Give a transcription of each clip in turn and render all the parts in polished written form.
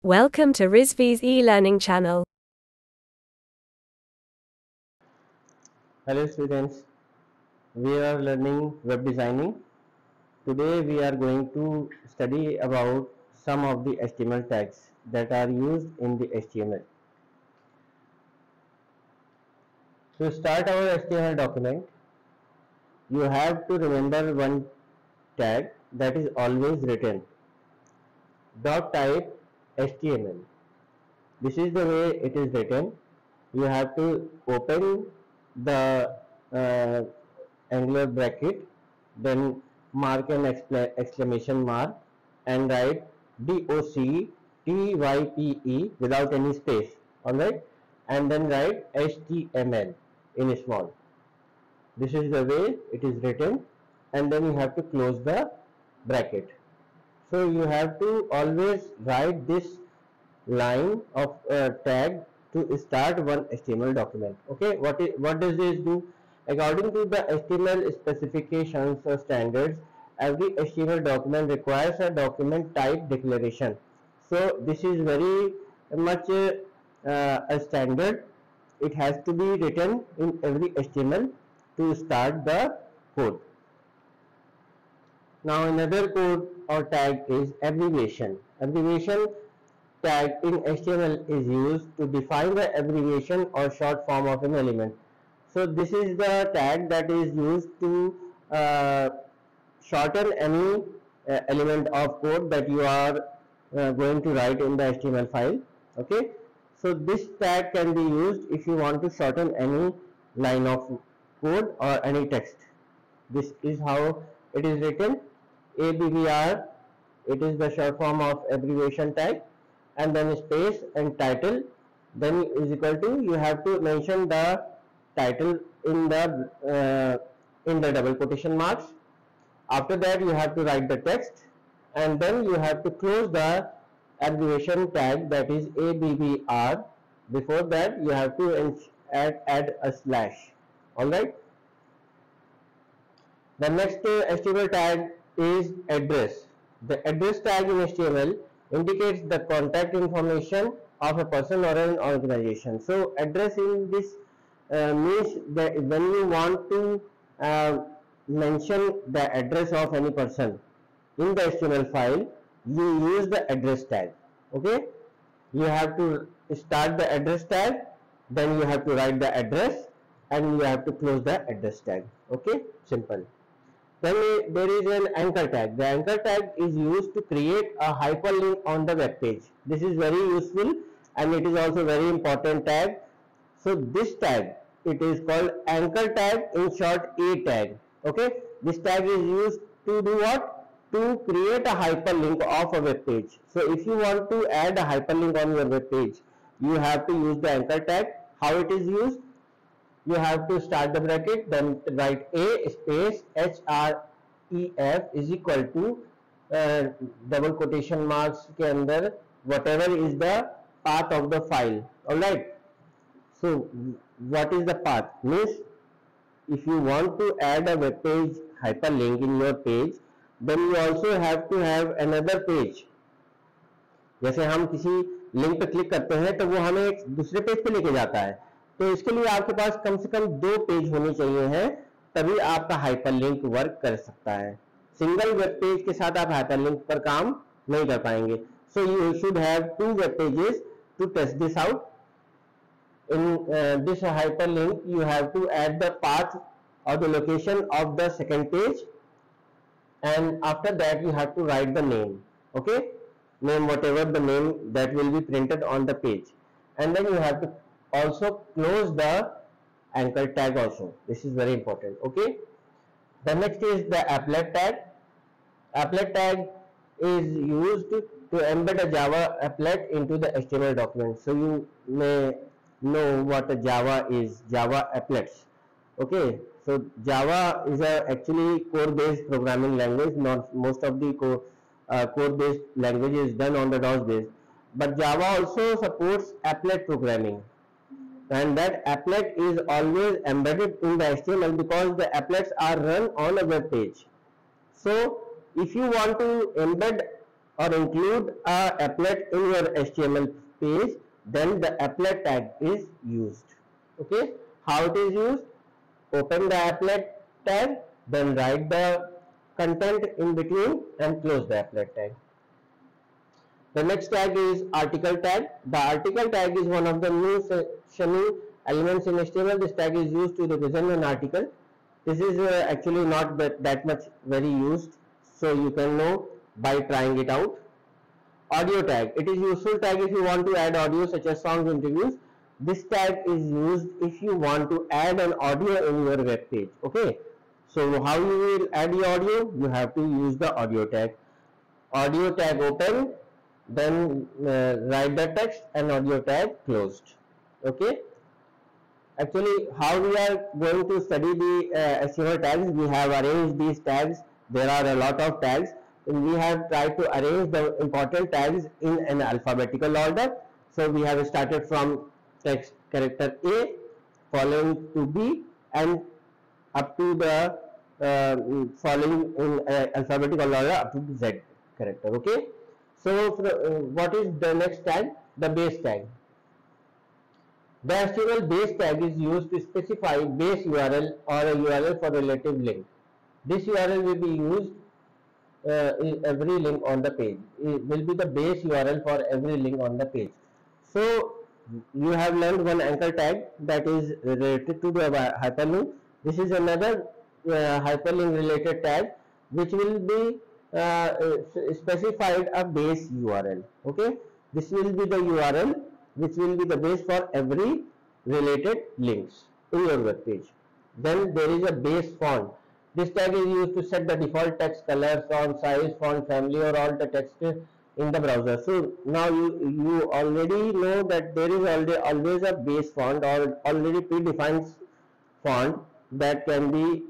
Welcome to Rizvi's e-learning channel. Hello students, we are learning web designing. Today we are going to study about some of the HTML tags that are used in the HTML. To start our HTML document, you have to remember one tag that is always written. Dot type HTML. This is the way it is written. You have to open the angular bracket, then mark an exclamation mark and write DOCTYPE without any space, alright, and then write HTML in small. This is the way it is written, and then you have to close the bracket. So you have to always write this line of tag to start one HTML document. Okay, what does this do? According to the HTML specifications or standards, every HTML document requires a document type declaration. So this is very much a standard. It has to be written in every HTML to start the code. Now another code or tag is abbreviation. Abbreviation tag in HTML is used to define the abbreviation or short form of an element. So this is the tag that is used to shorten any element of code that you are going to write in the HTML file. Okay, so this tag can be used if you want to shorten any line of code or any text. This is how it is written. ABBR, it is the short form of abbreviation tag, and then space and title, then is equal to, you have to mention the title in the double quotation marks. After that you have to write the text, and then you have to close the abbreviation tag, that is ABBR. Before that you have to add a slash. Alright, the next HTML tag is address. The address tag in HTML indicates the contact information of a person or an organization. So address in this means that when you want to mention the address of any person in the HTML file, you use the address tag. Okay, you have to start the address tag, then you have to write the address, and you have to close the address tag. Okay, simple. Then there is an anchor tag. The anchor tag is used to create a hyperlink on the web page. This is very useful, and it is also very important tag. So this tag, it is called anchor tag, in short A tag. Okay, this tag is used to do what? To create a hyperlink of a web page. So if you want to add a hyperlink on your web page, you have to use the anchor tag. How it is used? You have to start the bracket, then write A space href is equal to double quotation marks के अंदर whatever is the path of the file. Alright, so what is the path? Means if you want to add a web page hyperlink in your page, then you also have to have another page. जैसे हम किसी link पे click करते हैं तो वो हमें एक दूसरे पेज पे लेके जाता है, तो इसके लिए आपके पास कम से कम 2 पेज होने चाहिए हैं, तभी आपका हाइपरलिंक वर्क कर सकता है. सिंगल वेब पेज के साथ आप हाइपरलिंक पर काम नहीं कर पाएंगे. So you should have 2 web pages to test this out. In this hyperlink you have to add the path or the location of the second page, and after that you have to write the name. Okay, name whatever the name that will be printed on the page, and then you have to also close the anchor tag also. This is very important. Okay, the next is the applet tag. Applet tag is used to embed a Java applet into the HTML document. So you may know what a Java is. Java applets. Okay, so Java is a actually core based programming language. Not most of the core based language is done on the DOS base, but Java also supports applet programming, and that applet is always embedded in the HTML because the applets are run on a web page. So if you want to embed or include a applet in your HTML page, then the applet tag is used. Okay, how it is used? Open the applet tag, then write the content in between and close the applet tag. The next tag is article tag. The article tag is one of the new functioning elements in HTML. This tag is used to represent an article. This is actually not that much very used, so you can know by trying it out. Audio tag. It is useful tag if you want to add audio such as songs, interviews. This tag is used if you want to add an audio in your web page. Okay. So how you will add the audio? You have to use the audio tag. Audio tag open, then write the text and audio tag closed. Okay. Actually, how we are going to study the HTML tags? We have arranged these tags. There are a lot of tags. And we have tried to arrange the important tags in an alphabetical order. So we have started from text character A, following to B, and up to the following in alphabetical order up to the Z character. Okay. So what is the next tag? The base tag. The HTML base tag is used to specify base URL or a URL for relative link. This URL will be used in every link on the page. It will be the base URL for every link on the page. So you have learned one anchor tag that is related to the hyperlink. This is another hyperlink related tag which will be specified a base URL. Okay, this will be the URL which will be the base for every related links in your web page. Then there is a base font. This tag is used to set the default text color, font size, font family, or all the text in the browser. So now you already know that there is always a base font or already predefined font that can be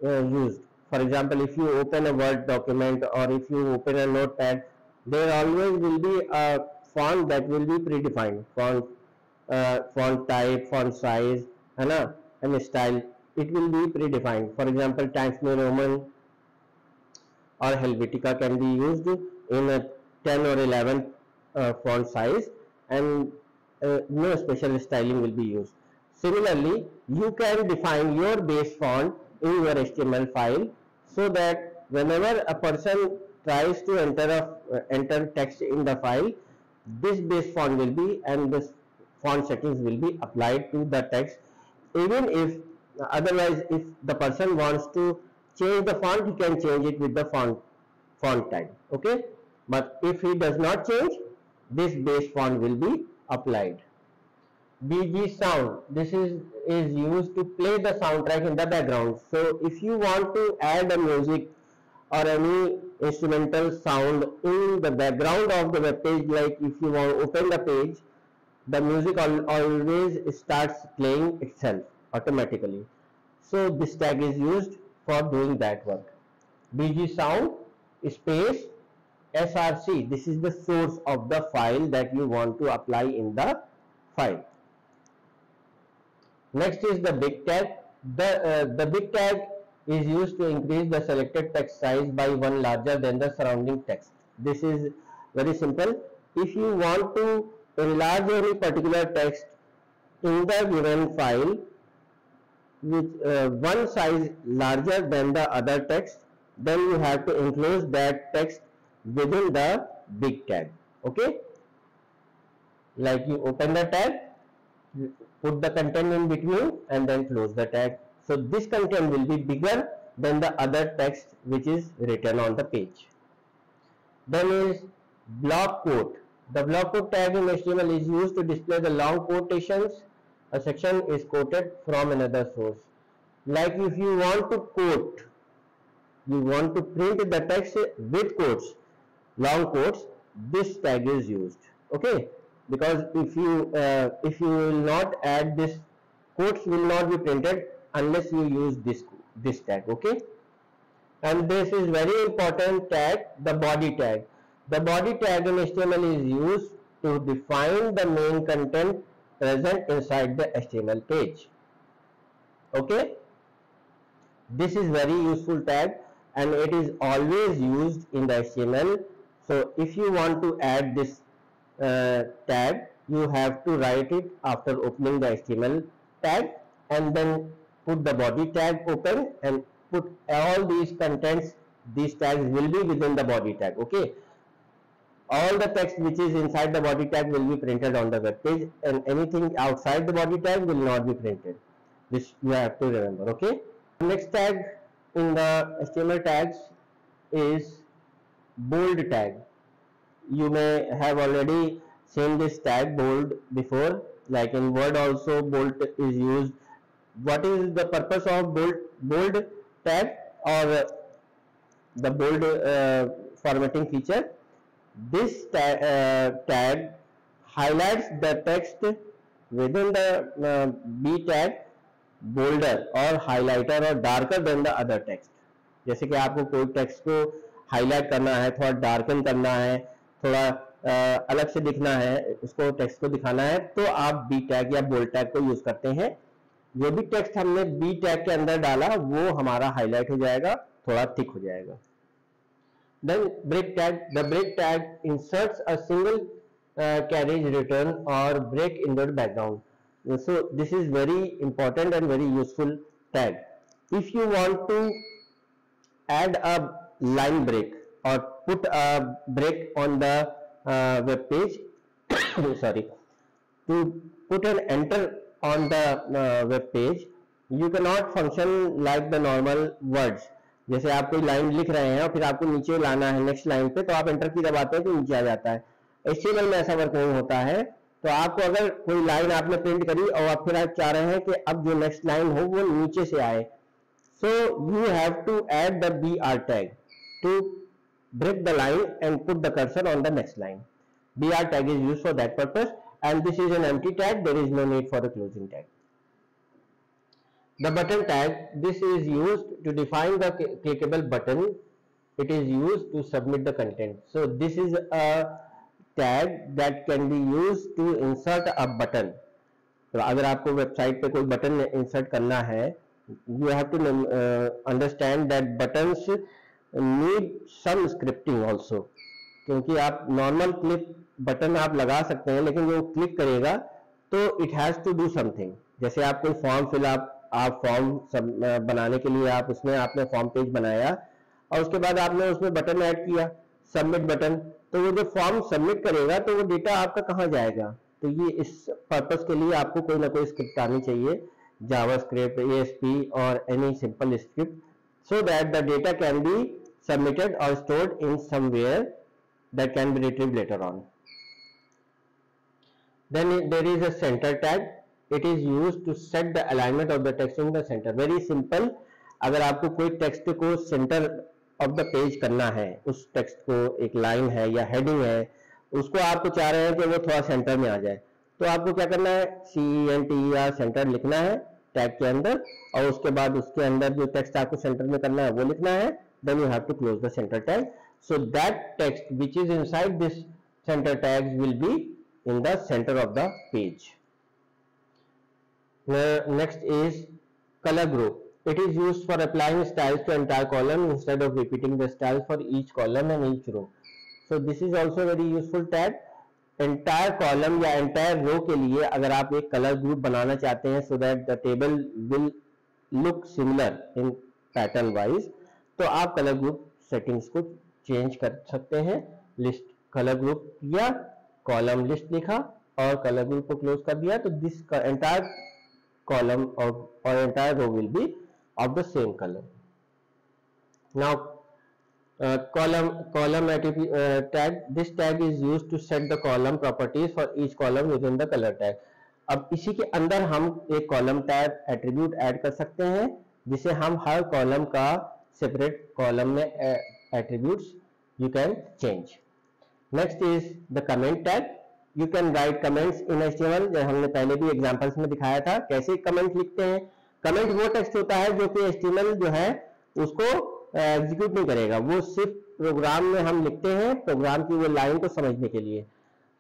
used. For example, if you open a Word document or if you open a notepad, there always will be a font that will be predefined. Font type, font size, and style. It will be predefined. For example, Times New Roman or Helvetica can be used in a 10 or 11 font size, and no special styling will be used. Similarly, you can define your base font in your HTML file so that whenever a person tries to enter text in the file, this base font will be and this font settings will be applied to the text. Even if otherwise, if the person wants to change the font, he can change it with the font tag. Okay, but if he does not change, this base font will be applied. BG sound. This is used to play the soundtrack in the background. So if you want to add a music or any instrumental sound in the background of the web page, like if you want to open the page, the music always starts playing itself automatically. So this tag is used for doing that work. BG sound space src. This is the source of the file that you want to apply in the file. Next is the big tag. The big tag is used to increase the selected text size by one larger than the surrounding text. This is very simple. If you want to enlarge any particular text in the given file with one size larger than the other text, then you have to enclose that text within the big tag. Okay, like you open the tag, put the content in between and then close the tag. So this content will be bigger than the other text which is written on the page. Then is block quote. The block quote tag in HTML is used to display the long quotations. A section is quoted from another source. Like if you want to quote, you want to print the text with quotes, long quotes, this tag is used. Okay, because if you will not add this, quotes will not be printed unless you use this tag. Okay, and this is very important tag, the body tag. The body tag in HTML is used to define the main content present inside the HTML page. Okay, this is very useful tag and it is always used in the HTML So if you want to add this tag, you have to write it after opening the HTML tag, and then put the body tag open and put all these contents. These tags will be within the body tag. Okay, all the text which is inside the body tag will be printed on the web page, and anything outside the body tag will not be printed. This you have to remember. Okay, next tag in the HTML tags is bold tag. You may have already seen this tag bold before, like in Word also bold is used. What is the purpose of bold tag or the bold formatting feature? This tag highlights the text within the B tag bolder or highlighter or darker than the other text. जैसे कि आपको कोई text को highlight करना है, थोड़ा darken करना है, थोड़ा अलग से दिखना है, उसको टेक्स्ट को दिखाना है, तो आप बी टैग या बोल्ड टैग को यूज करते हैं. जो भी टेक्स्ट हमने बी टैग के अंदर डाला वो हमारा हाईलाइट हो जाएगा, थोड़ा थिक हो जाएगा. Then break tag. The break tag inserts a single carriage return or break in the background. So this is very important and very useful tag. If you want to add a line break or put a break on the web page, sorry, to put an enter on the web page, you cannot function like the normal words. जैसे आप कोई line लिख रहे हैं और फिर आपको नीचे लाना है नेक्स्ट लाइन पे, तो आप एंटर की दबाते हैं तो नीचे आ जाता है. HTML में ऐसा वर्क नहीं होता है. तो आपको अगर कोई लाइन आपने प्रिंट करी और आप फिर आप चाह रहे हैं कि अब जो नेक्स्ट लाइन हो वो नीचे से आए, so you have to add the BR tag to break the line and put the cursor on the next line. BR tag is used for that purpose, and this is an empty tag. There is no need for a closing tag. The button tag, this is used to define the clickable button. It is used to submit the content. So this is a tag that can be used to insert a button. तो अगर आपको website पे कोई button insert करना है, you have to understand that buttons need some scripting also. क्योंकि आप normal click button आप लगा सकते हैं, लेकिन जो क्लिक करेगा तो it has to do something. जैसे आप कोई फॉर्म फिल आप फॉर्म बनाने के लिए आप उसमें आपने फॉर्म पेज बनाया और उसके बाद आपने उसमें बटन ऐड किया, सबमिट बटन, तो वो जो फॉर्म सबमिट करेगा तो वो डेटा आपका कहाँ जाएगा. तो ये इस पर्पस के लिए आपको कोई ना कोई स्क्रिप्ट आनी चाहिए, JavaScript, ASP or any simple script, so that the data can be submitted or stored in somewhere that can be retrieved later on. Then there is a center tag. It is used to set the alignment of the text in the center. Very simple. अगर आपको कोई text को centre of the page करना है, उस text को एक line है या हेडिंग है, उसको आपको चाह रहे हैं कि वो थोड़ा सेंटर में आ जाए, तो आपको क्या करना है, CENTER सेंटर लिखना है टैग के अंदर, और उसके बाद उसके अंदर जो टेक्स्ट आपको सेंटर में करना है वो लिखना है. Then you have to close the center tag. So that text which is inside this center tags will be in the center of the page. Next is color group. It is used for applying styles to entire column instead of repeating the styles for each column and each row. So this is also very useful tag. Entire column या entire row के लिए अगर आप एक color group बनाना चाहते हैं so that the table will look similar in pattern wise, तो आप color group settings को change कर सकते हैं. List color group या column list लिखा और color group को close कर दिया, तो this entire column or entire row will be of the same color. Now column tag. This tag is used to set the column properties for each column within the color tag. अब इसी के अंदर हम एक column tag attribute add कर सकते हैं, जिसे हम हर column का separate column में attributes you can change. Next is the comment tag. You can write comments in HTML. जो हमने पहले भी एग्जांपल्स में दिखाया था कैसे कमेंट लिखते हैं. कमेंट वो टेक्स्ट होता है जो कि HTML जो है उसको एग्जीक्यूट नहीं करेगा, वो सिर्फ प्रोग्राम में हम लिखते हैं प्रोग्राम की वो लाइन को समझने के लिए.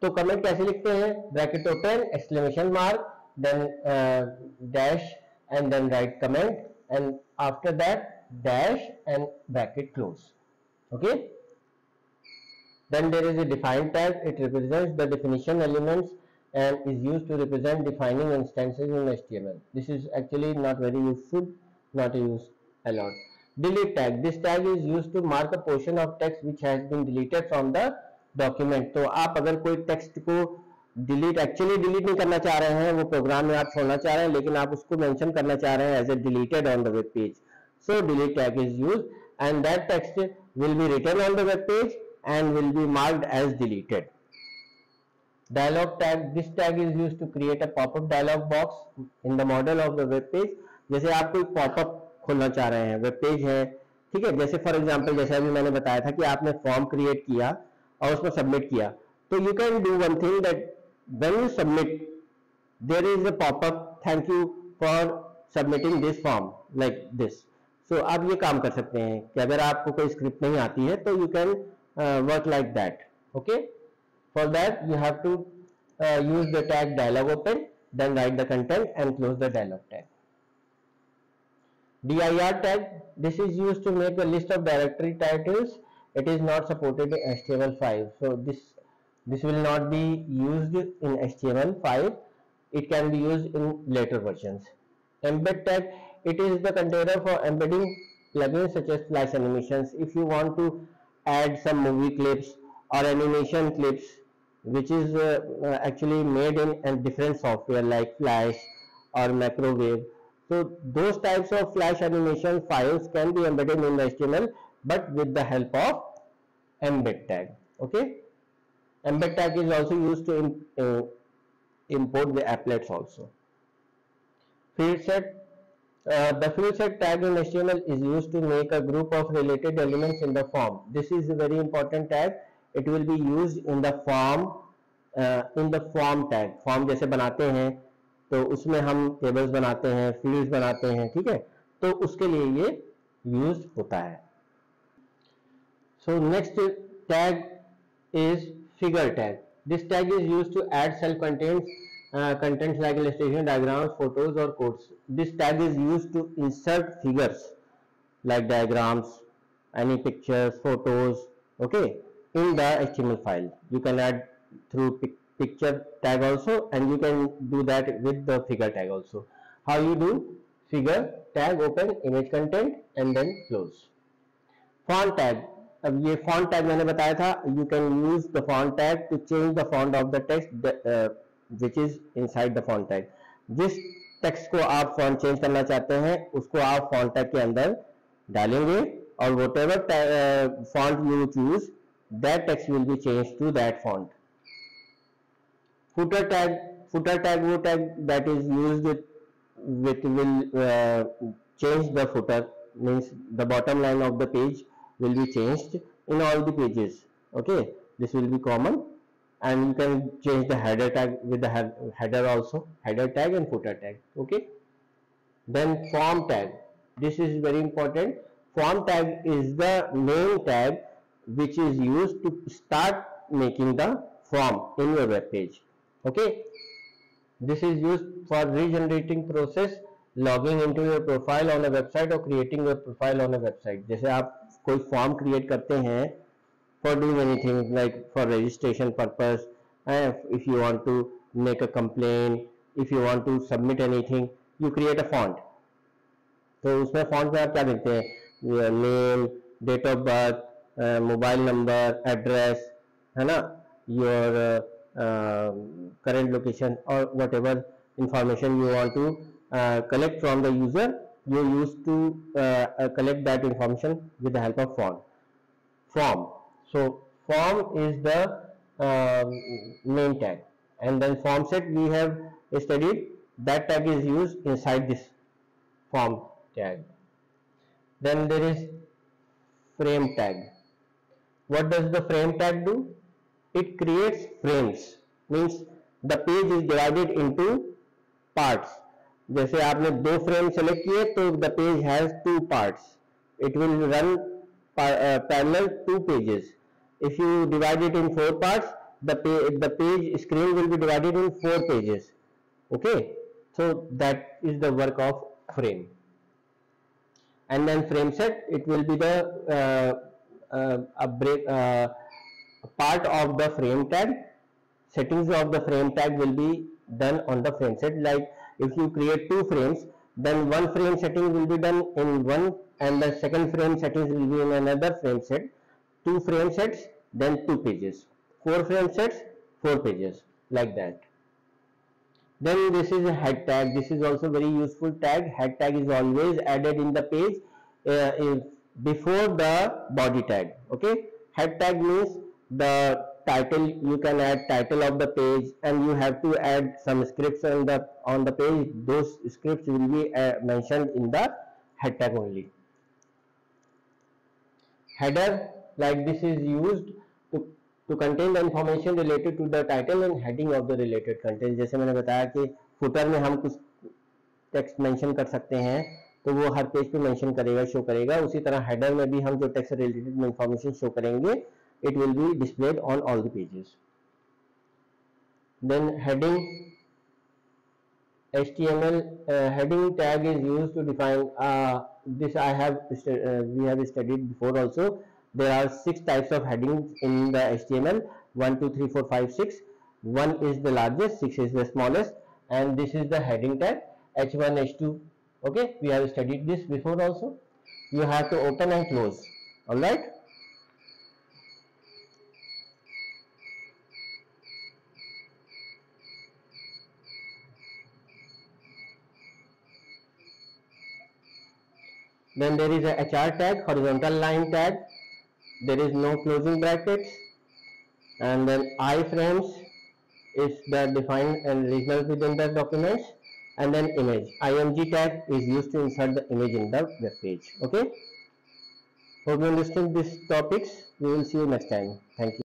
तो कमेंट कैसे लिखते हैं, bracket open, exclamation mark, then dash and then write comment, and after that dash and bracket close. Okay. Then there is a define tag. It represents the definition elements and is used to represent defining instances in HTML. This is actually not very useful, not used a lot. Delete tag. This tag is used to mark a portion of text which has been deleted from the document. तो आप अगर कोई text को actually delete नहीं करना चाह रहे हैं, वो प्रोग्राम में आप छोड़ना चाह रहे हैं, लेकिन आप उसको मेंशन करना चाह रहे हैं as a deleted on the web page. So delete tag is used and that text will be written on the web page and will be marked as deleted. Dialog tag. This tag is used to create a pop-up dialog box in the model of the web page. जैसे आप कोई pop-up खोलना चाह रहे हैं, web page है, ठीक है, जैसे फॉर एग्जांपल जैसे अभी मैंने बताया था कि आपने फॉर्म क्रिएट किया और उसको सबमिट किया, तो you can do one thing that when you submit there is a popup thank you for submitting this form like this. So आप ये काम कर सकते हैं कि अगर आपको कोई स्क्रिप्ट नहीं आती है तो you can work like that. Okay, for that you have to use the tag dialog open, then write the content and close the dialog tag. dir tag. This is used to make a list of directory titles. It is not supported in HTML5, so this will not be used in HTML5. It can be used in later versions. Embed tag. It is the container for embedding plugins such as Flash animations. If you want to add some movie clips or animation clips which is actually made in different software like Flash or Macrowave, so those types of Flash animation files can be embedded in the HTML but with the help of embed tag. Okay, embed tag is also used to import the applets also. Field set. The field set tag in HTML is used to make a group of related elements in the form. This is a very important tag. It will be used in the form tag. Form जैसे बनाते हैं तो उसमें हम tables बनाते हैं, fields बनाते हैं, ठीक है, तो उसके लिए ये यूज होता है. So next tag is figure tag. This tag is used to add self-contained contents like illustration, diagrams, photos or codes. This tag is used to insert figures like diagrams, any pictures, photos, okay, in the HTML file. You can add through picture tag also, and you can do that with the figure tag also. How you do? Figure tag, open image content and then close. Font tag. अब ये font tag मैंने बताया था, you can use the font tag to change the font of the text which is inside the font tag. जिस text को आप font change करना चाहते हैं उसको आप फॉन्ट टैग के अंदर डालेंगे और whatever font you choose, that text will be changed to that font. Footer tag. Footer tag वो tag that is used with will change the footer, means the bottom line of the page will be changed in all the pages. Okay, this will be common, and you can change the header tag with the header also, header tag and footer tag. Okay, then form tag. This is very important. Form tag is the main tag which is used to start making the form in your web page. Okay, this is used for regenerating process, logging into your profile on a website or creating your profile on a website. जैसे आप कोई form create करते हैं for doing anything like for registration purpose, if you want to make a complaint, if you want to submit anything, you create a font. तो उसमें font में आप क्या देखते हैं? Name, date of birth, mobile number, address, है ना, your current location or whatever information you want to collect from the user, you used to collect that information with the help of form. So form is the main tag, and then form set we have studied, that tag is used inside this form tag. Then there is frame tag. What does the frame tag do? It creates frames, means the page is divided into parts. जैसे आपने दो frame select किए तो the page has two parts. It will run parallel two pages. If you divide it in 4 parts, the page screen will be divided in 4 pages. Okay, so that is the work of frame. And then frame set, it will be the part of the frame tag. Settings of the frame tag will be done on the frame set. Like if you create two frames, then one frame setting will be done in one, and the second frame settings will be in another frame set. Two frame sets, then 2 pages. Four frame sets, 4 pages, like that. Then this is a head tag. This is also very useful tag. Head tag is always added in the page before the body tag. Okay, head tag means the title. You can add title of the page, and you have to add some scripts on the page. Those scripts will be mentioned in the head tag only. Header, like this, is used to contain the information related to the title and heading of the related content. जैसे मैंने बताया कि footer में हम कुछ text mention कर सकते हैं, तो वो हर पेज पे मेंशन करेगा, शो करेगा. उसी तरह हेडर में भी हम जो टेक्स्ट रिलेटेड इंफॉर्मेशन शो करेंगे, it will be displayed on all the pages. Then heading, HTML heading tag is used to define this. We have studied before also. There are 6 types of headings in the HTML: 1, 2, 3, 4, 5, 6. 1 is the largest, 6 is the smallest, and this is the heading tag H1, H2. Okay, we have studied this before also. You have to open and close. All right. Then there is a HR tag, horizontal line tag. There is no closing brackets. And then iframes is the defined and regional within the documents. And then image, img tag is used to insert the image in the web page. Okay, hope you understand these topics. We will see you next time. Thank you.